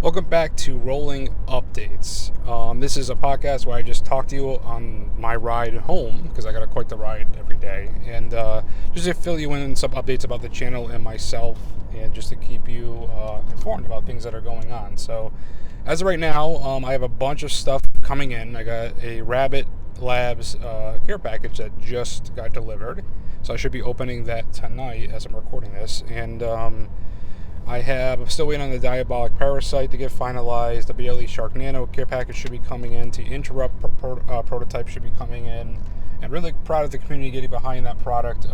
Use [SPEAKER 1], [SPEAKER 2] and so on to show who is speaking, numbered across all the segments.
[SPEAKER 1] Welcome back to Rolling Updates. This is a podcast where I just talk to you on my ride home because I got quite the ride every day, and just to fill you in some updates about the channel and myself, and just to keep you informed about things that are going on. So, as of right now, I have a bunch of stuff coming in. I got a Rabbit Labs care package that just got delivered, so I should be opening that tonight as I'm recording this, and I'm still waiting on the Diabolic Parasite to get finalized. The BLE Shark Nano care package should be coming in. The Interrupt prototype should be coming in. And really proud of the community getting behind that product.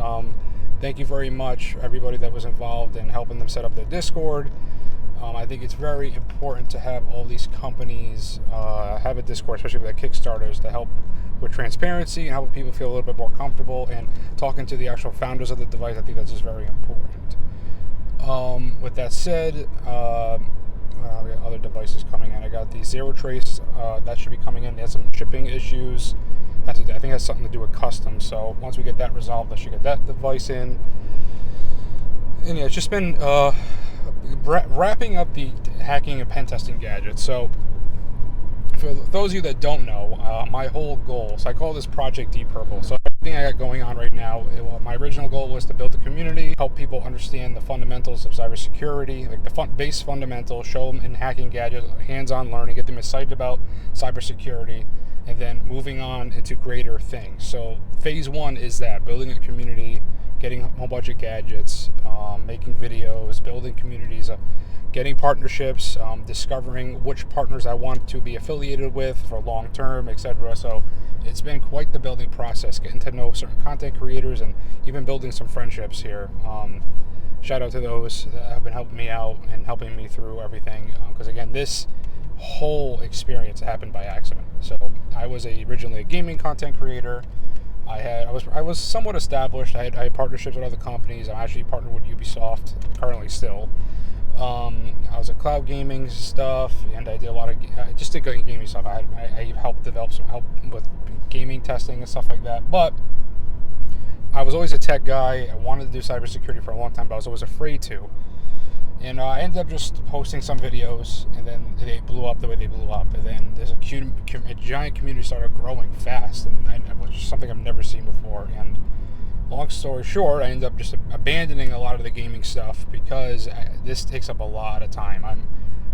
[SPEAKER 1] Thank you very much, everybody that was involved in helping them set up their Discord. I think it's very important to have all these companies have a Discord, especially with their Kickstarters, to help with transparency and help people feel a little bit more comfortable. And talking to the actual founders of the device, I think that's just very important. With that said, we got other devices coming in. I got the Zero Trace that should be coming in. They had some shipping issues. I think it has something to do with customs. So once we get that resolved, I should get that device in. And yeah, it's just been wrapping up the hacking and pen testing gadgets. So for those of you that don't know, my whole goal, so I call this Project Deep Purple. So everything I got going on right now, my original goal was to build a community, help people understand the fundamentals of cybersecurity, like the base fundamentals, show them in hacking gadgets, hands-on learning, get them excited about cybersecurity, and then moving on into greater things. So phase one is that, building a community, getting a whole bunch of gadgets, making videos, building communities, getting partnerships, discovering which partners I want to be affiliated with for long term, etc. So it's been quite the building process, getting to know certain content creators and even building some friendships here. Shout out to those that have been helping me out and helping me through everything. Because again, this whole experience happened by accident. So I was originally a gaming content creator. I was somewhat established. I had partnerships with other companies. I'm actually partnered with Ubisoft currently still. I was at cloud gaming stuff, and I did a lot of just did gaming stuff. I helped develop some help with gaming testing and stuff like that. But I was always a tech guy. I wanted to do cybersecurity for a long time, but I was always afraid to. And I ended up just posting some videos, and then they blew up the way they blew up. And then there's a giant community started growing fast, and which is something I've never seen before. And long story short, I ended up just abandoning a lot of the gaming stuff because this takes up a lot of time. I'm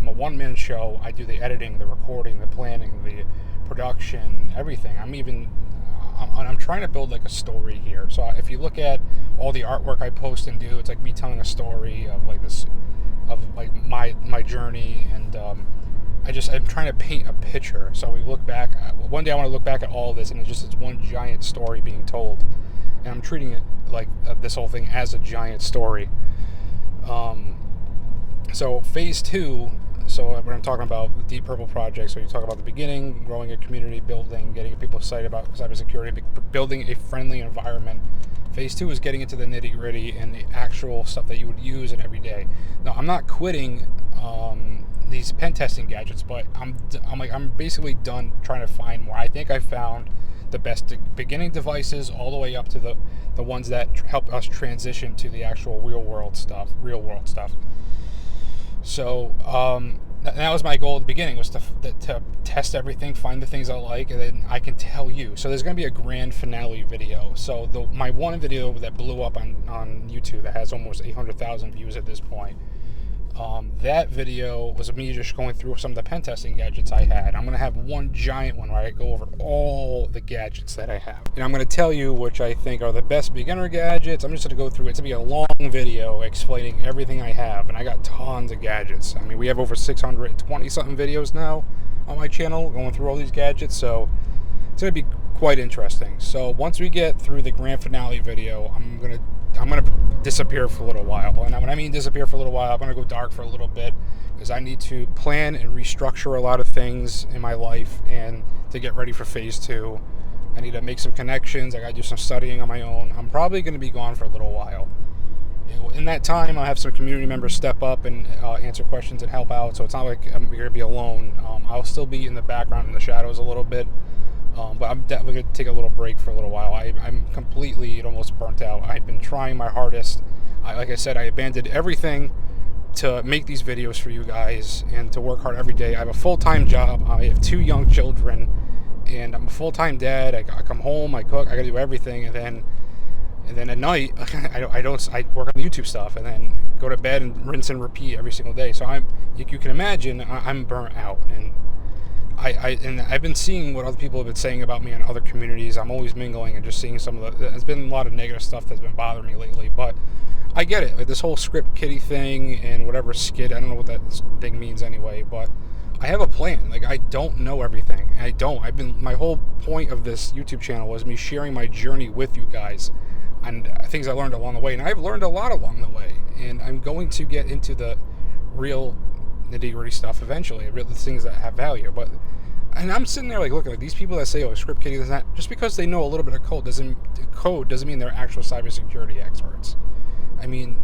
[SPEAKER 1] a one-man show. I do the editing, the recording, the planning, the production, everything. I'm trying to build like a story here. So if you look at all the artwork I post and do, it's like me telling a story of like this, of like my journey, and I'm trying to paint a picture. So we look back. One day I want to look back at all of this, and it's one giant story being told. And I'm treating it like this whole thing as a giant story. So phase two, so when I'm talking about the Deep Purple project, so you talk about the beginning, growing a community, building, getting people excited about cybersecurity, building a friendly environment. Phase two is getting into the nitty gritty and the actual stuff that you would use in every day. Now, I'm not quitting these pen testing gadgets, but I'm basically done trying to find more. I think I found the best beginning devices all the way up to the ones that help us transition to the actual real world stuff. So that was my goal at the beginning, was to test everything, find the things I like, and then I can tell you. So there's going to be a grand finale video. So my one video that blew up on YouTube that has almost 800,000 views at this point, that video was me just going through some of the pen testing gadgets I had. I'm going to have one giant one where I go over all the gadgets that I have. And I'm going to tell you which I think are the best beginner gadgets. I'm just going to go through, it's going to be a long video explaining everything I have. And I got tons of gadgets. I mean, we have over 620 something videos now on my channel going through all these gadgets. So it's going to be quite interesting. So once we get through the grand finale video, I'm gonna disappear for a little while. And when I mean disappear for a little while, I'm gonna go dark for a little bit because I need to plan and restructure a lot of things in my life and to get ready for phase two. I need to make some connections. I gotta do some studying on my own. I'm probably gonna be gone for a little while. In that time, I'll have some community members step up and answer questions and help out. So it's not like I'm gonna be alone. I'll still be in the background in the shadows a little bit. But I'm definitely going to take a little break for a little while. I'm completely almost burnt out. I've been trying my hardest. Like I said, I abandoned everything to make these videos for you guys and to work hard every day. I have a full-time job. I have 2 young children, and I'm a full-time dad. I come home, I cook, I gotta do everything, and then at night I work on the YouTube stuff, and then go to bed and rinse and repeat every single day. So you can imagine, I'm burnt out, and I've been seeing what other people have been saying about me in other communities. I'm always mingling and just seeing there's been a lot of negative stuff that's been bothering me lately, but I get it. Like this whole script kiddie thing and whatever skid, I don't know what that thing means anyway, but I have a plan. Like, I don't know everything. My whole point of this YouTube channel was me sharing my journey with you guys and things I learned along the way. And I've learned a lot along the way, and I'm going to get into the real nitty-gritty stuff eventually, the things that have value. And I'm sitting there like looking at these people that say, "Oh, script kiddie," this and that. Just because they know a little bit of code doesn't mean they're actual cybersecurity experts. I mean,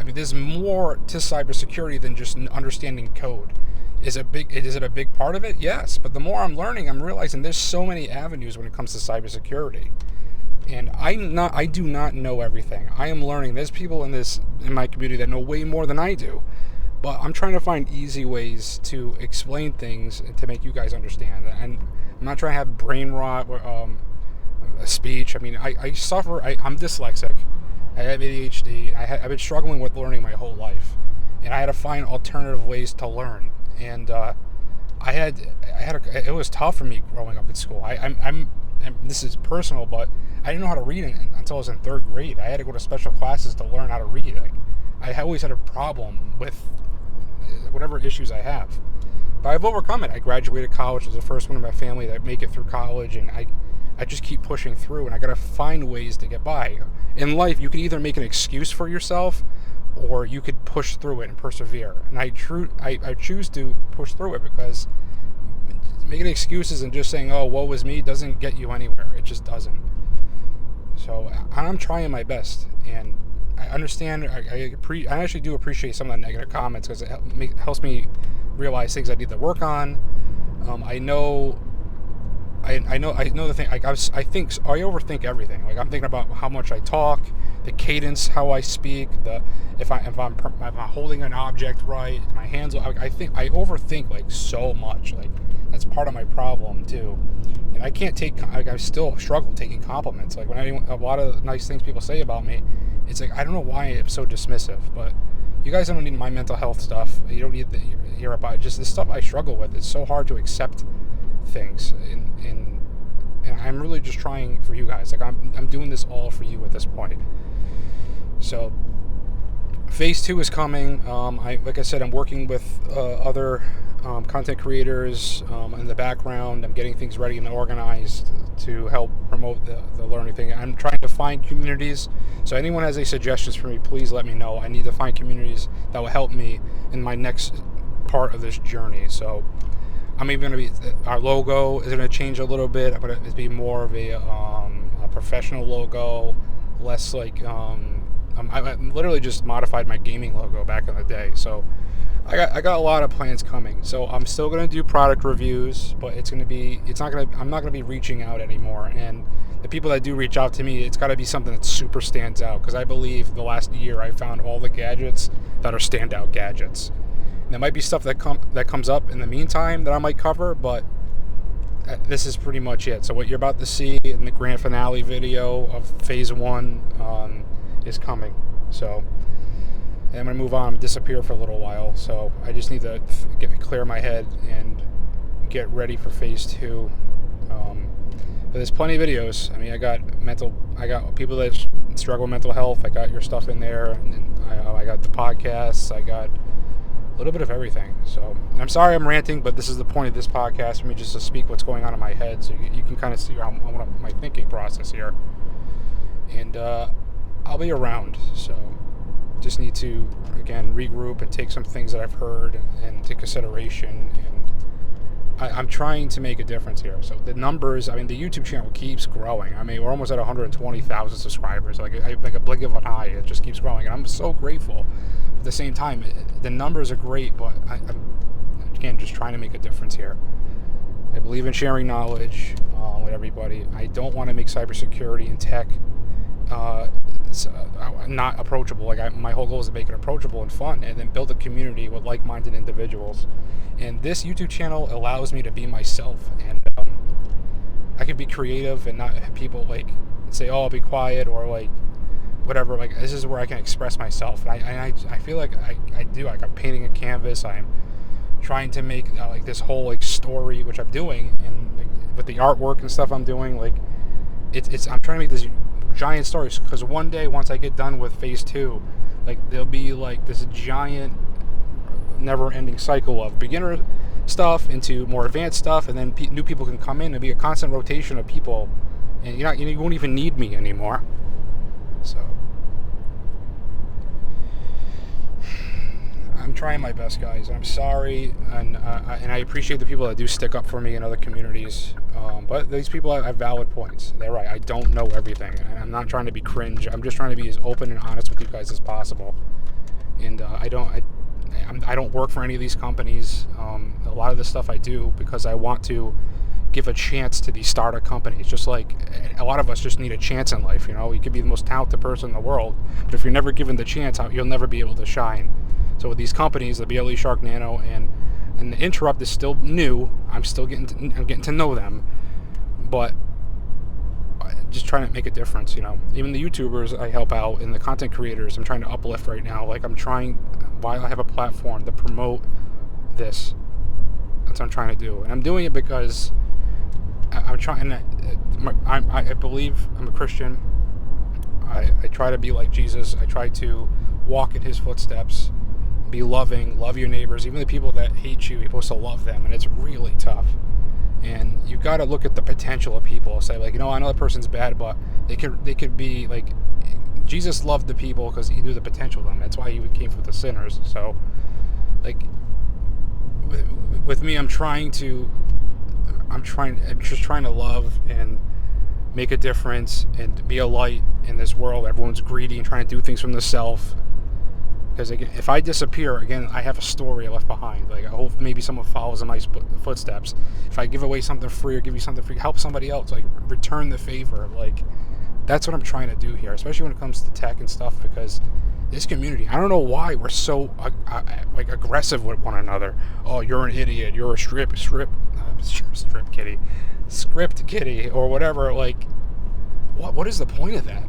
[SPEAKER 1] there's more to cybersecurity than just understanding code. Is it a big part of it? Yes, but the more I'm learning, I'm realizing there's so many avenues when it comes to cybersecurity, and I do not know everything. I am learning. There's people in my community that know way more than I do, but I'm trying to find easy ways to explain things to make you guys understand. And I'm not trying to have brain rot or speech. I mean, I suffer. I'm dyslexic. I have ADHD. I've been struggling with learning my whole life, and I had to find alternative ways to learn. And it was tough for me growing up in school. And this is personal, but I didn't know how to read until I was in 3rd grade. I had to go to special classes to learn how to read. I always had a problem with whatever issues I have, but I've overcome it. I graduated college. I was the first one in my family to make it through college, and I just keep pushing through, and I got to find ways to get by. In life, you can either make an excuse for yourself, or you could push through it and persevere. And I choose to push through it, because making excuses and just saying, "Oh, woe is me," doesn't get you anywhere. It just doesn't. So I'm trying my best, and I understand. I actually do appreciate some of the negative comments, because it helps me realize things I need to work on. I know the thing. I overthink everything. Like, I'm thinking about how much I talk, the cadence, how I speak, if I'm holding an object right, my hands. I think I overthink like so much. Like, that's part of my problem too. And I can't I still struggle taking compliments. Like, when a lot of nice things people say about me, it's like, I don't know why I'm so dismissive. But you guys don't need my mental health stuff. You don't need to hear about it. Just the stuff I struggle with. It's so hard to accept things, and I'm really just trying for you guys. Like, I'm doing this all for you at this point. So phase 2 is coming. Like I said, I'm working with other content creators in the background. I'm getting things ready and organized to help promote the learning thing. I'm trying to find communities. So anyone has any suggestions for me, please let me know. I need to find communities that will help me in my next part of this journey. So I'm even going to our logo is going to change a little bit. I'm going to be more of a professional logo, less like I literally just modified my gaming logo back in the day. So I got a lot of plans coming. So I'm still going to do product reviews, but I'm not going to be reaching out anymore. And the people that do reach out to me, it's got to be something that super stands out, because I believe the last year I found all the gadgets that are standout gadgets. And there might be stuff that comes up in the meantime that I might cover, but this is pretty much it. So what you're about to see in the grand finale video of phase 1 is coming. So, and I'm going to move on, disappear for a little while. So I just need to clear my head and get ready for phase 2. But there's plenty of videos. I mean, I got people that struggle with mental health. I got your stuff in there, and then I got the podcasts. I got a little bit of everything. So I'm sorry I'm ranting, but this is the point of this podcast, for me just to speak what's going on in my head, so you can kind of see my thinking process here. And I'll be around, so just need to, again, regroup and take some things that I've heard and into consideration. And I'm trying to make a difference here. So the numbers, I mean, the YouTube channel keeps growing. I mean, we're almost at 120,000 subscribers. Like a blink of an eye, it just keeps growing. And I'm so grateful. At the same time, the numbers are great, but I'm, again, just trying to make a difference here. I believe in sharing knowledge with everybody. I don't want to make cybersecurity and tech it's not approachable. Like my whole goal is to make it approachable and fun, and then build a community with like-minded individuals. And this YouTube channel allows me to be myself, and I can be creative and not have people like say, "Oh, I'll be quiet," or like whatever. Like this is where I can express myself. And I feel like I do. Like I'm painting a canvas. I'm trying to make like this whole like story, which I'm doing, and like, with the artwork and stuff I'm doing, like it's I'm trying to make this giant story, because one day once I get done with phase 2, like there'll be like this giant never-ending cycle of beginner stuff into more advanced stuff, and then new people can come in and be a constant rotation of people, and you won't even need me anymore. So I'm trying my best, guys. I'm sorry, and I appreciate the people that do stick up for me in other communities. But these people have valid points. They're right. I don't know everything, and I'm not trying to be cringe. I'm just trying to be as open and honest with you guys as possible. And I don't work for any of these companies. A lot of the stuff I do because I want to give a chance to these startup companies. Just like a lot of us just need a chance in life. You could be the most talented person in the world, but if you're never given the chance, you'll never be able to shine. So with these companies, the BLE, Shark Nano, and the Interrupt is still new. I'm getting to know them, but I'm just trying to make a difference. Even the YouTubers I help out and the content creators I'm trying to uplift right now. Like I'm trying, while I have a platform to promote this. That's what I'm trying to do, and I'm doing it because I'm trying. I believe I'm a Christian. I try to be like Jesus. I try to walk in His footsteps. Be loving, love your neighbors, even the people that hate you. You're supposed to love them, and it's really tough. And you got to look at the potential of people. Say like, I know that person's bad, but they could be like, Jesus loved the people because He knew the potential of them. That's why He came for the sinners. So, like, with me, I'm just trying to love and make a difference and be a light in this world. Everyone's greedy and trying to do things from the self. Because again, if I disappear, again, I have a story I left behind. Like I hope maybe someone follows in my footsteps. If I give away something free or give you something free, help somebody else. Like return the favor. Like that's what I'm trying to do here, especially when it comes to tech and stuff. Because this community, I don't know why we're so like aggressive with one another. Oh, you're an idiot. You're a script kitty, or whatever. Like, what is the point of that?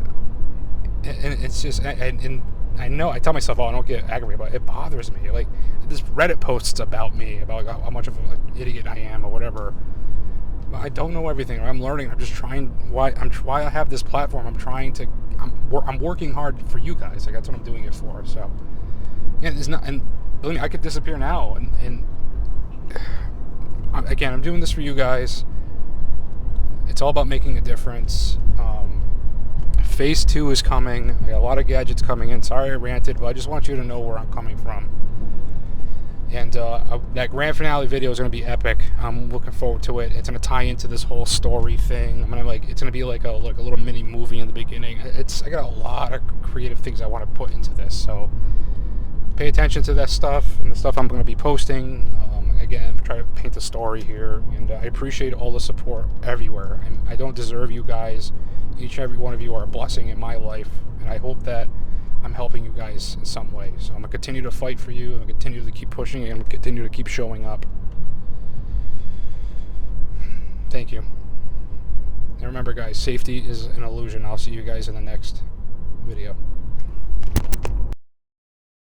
[SPEAKER 1] And it's just and I know I tell myself, I don't get aggravated, but it bothers me. Like this Reddit posts about me, about how much of an idiot I am or whatever. But I don't know everything. I'm learning. I'm just trying. Why I have this platform. I'm working hard for you guys. Like that's what I'm doing it for. So, and it's not. And believe me, I could disappear now. And again, I'm doing this for you guys. It's all about making a difference. Phase 2 is coming. I got a lot of gadgets coming in. Sorry I ranted, but I just want you to know where I'm coming from. And that grand finale video is going to be epic. I'm looking forward to it. It's going to tie into this whole story thing. It's going to be like a little mini movie in the beginning. I got a lot of creative things I want to put into this. So pay attention to that stuff and the stuff I'm going to be posting. Again, try to paint the story here, and I appreciate all the support everywhere. I don't deserve you guys. Each and every one of you are a blessing in my life, and I hope that I'm helping you guys in some way. So I'm going to continue to fight for you, I'm going to continue to keep pushing, and I'm going to continue to keep showing up. Thank you. And remember, guys, safety is an illusion. I'll see you guys in the next video.